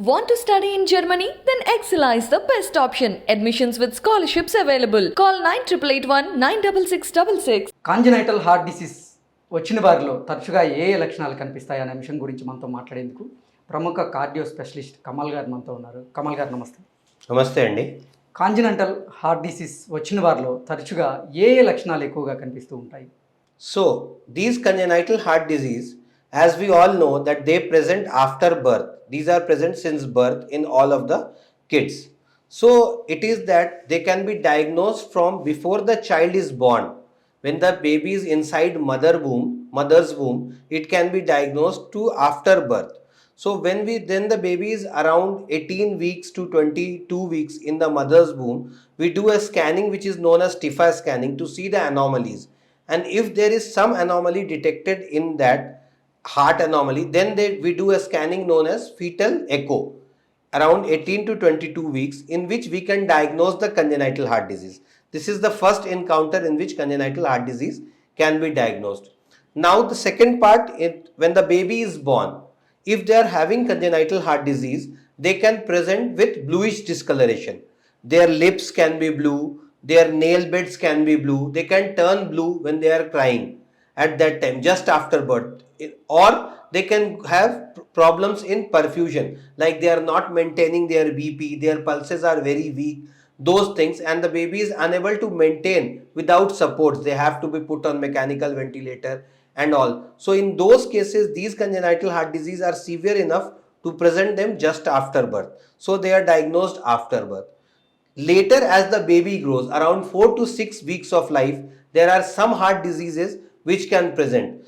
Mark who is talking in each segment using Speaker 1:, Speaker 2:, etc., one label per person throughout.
Speaker 1: Want to study in Germany? Then Excella is the best option. Admissions with scholarships available. Call 9881 96666.
Speaker 2: కాంజనైటల్ heart disease వచ్చిన వారిలో తరచుగా ఏ లక్షణాలు కనిపిస్తాయి అనే అంశం గురించి మనతో మాట్లాడేందుకు ప్రముఖ కార్డియో స్పెషలిస్ట్ కమల్ గారు మనతో ఉన్నారు. కమల్ గారు నమస్తే.
Speaker 3: నమస్తే అండి.
Speaker 2: కాంజనైటల్ హార్ట్ డిసీజ్ వచ్చిన వారిలో తరచుగా ఏ లక్షణాలు ఎక్కువగా కనిపిస్తూ ఉంటాయి?
Speaker 3: So, these congenital heart disease, as we all know that they present after birth. These are present since birth in all of the kids. So, it is that they can be diagnosed from before the child is born. When the baby is inside mother's womb, it can be diagnosed to after birth. So, then the baby is around 18 weeks to 22 weeks in the mother's womb, we do a scanning which is known as TIFA scanning to see the anomalies. And if there is some anomaly detected in that heart anomaly, then we do a scanning known as fetal echo around 18 to 22 weeks, in which we can diagnose the congenital heart disease. This is the first encounter in which congenital heart disease can be diagnosed. Now the second part, when the baby is born, if they are having congenital heart disease, they can present with bluish discoloration. Their lips can be blue, their nail beds can be blue, they can turn blue when they are crying at that time just after birth, or they can have problems in perfusion, like they are not maintaining their BP, their pulses are very weak, those things, and the baby is unable to maintain without supports. They have to be put on mechanical ventilator and all. So in those cases, these congenital heart disease are severe enough to present them just after birth, so they are diagnosed after birth. Later, as the baby grows, around 4 to 6 weeks of life, there are some heart diseases which can present.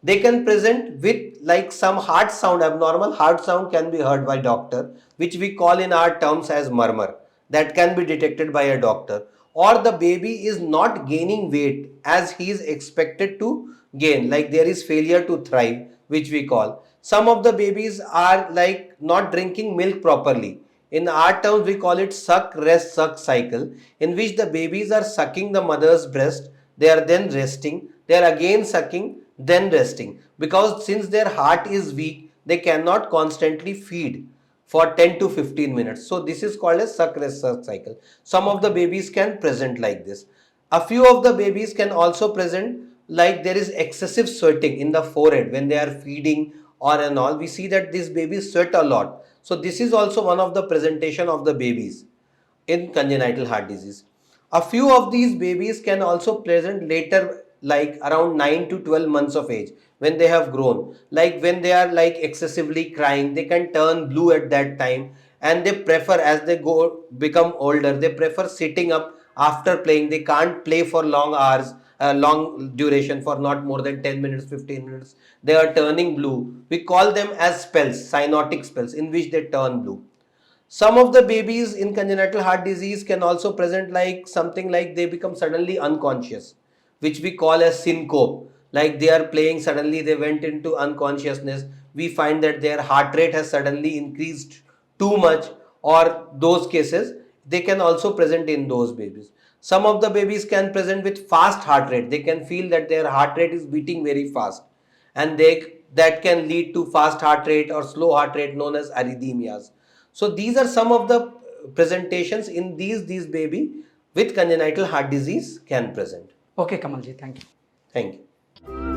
Speaker 3: They can present with like some heart sound, abnormal heart sound can be heard by doctor, which we call in our terms as murmur. That can be detected by a doctor. Or the baby is not gaining weight as he is expected to gain, like there is failure to thrive, which we call. Some of the babies are like not drinking milk properly. In our terms, we call it suck, rest, suck cycle, in which the babies are sucking the mother's breast, they are then resting, they are again sucking, then resting. Because since their heart is weak, they cannot constantly feed for 10 to 15 minutes. So this is called a suck, rest, suck cycle. Some of the babies can present like this. A few of the babies can also present like there is excessive sweating in the forehead when they are feeding or and all. We see that these babies sweat a lot. So this is also one of the presentation of the babies in congenital heart disease. A few of these babies can also present later, like around 9 to 12 months of age, when they have grown. Like when they are like excessively crying, they can turn blue at that time, and they prefer, as they become older, they prefer sitting up after playing. They can't play for long hours, long duration, for not more than 10 minutes, 15 minutes. They are turning blue. We call them as spells, cyanotic spells, in which they turn blue. Some of the babies in congenital heart disease can also present like something like they become suddenly unconscious, which we call as syncope. Like they are playing, suddenly they went into unconsciousness. We find that their heart rate has suddenly increased too much, or those cases, they can also present in those babies. Some of the babies can present with fast heart rate. They can feel that their heart rate is beating very fast, and that can lead to fast heart rate or slow heart rate known as arrhythmias. So these are some of the presentations in these baby with congenital heart disease can present.
Speaker 2: Okay Kamalji, thank you.
Speaker 3: Thank you.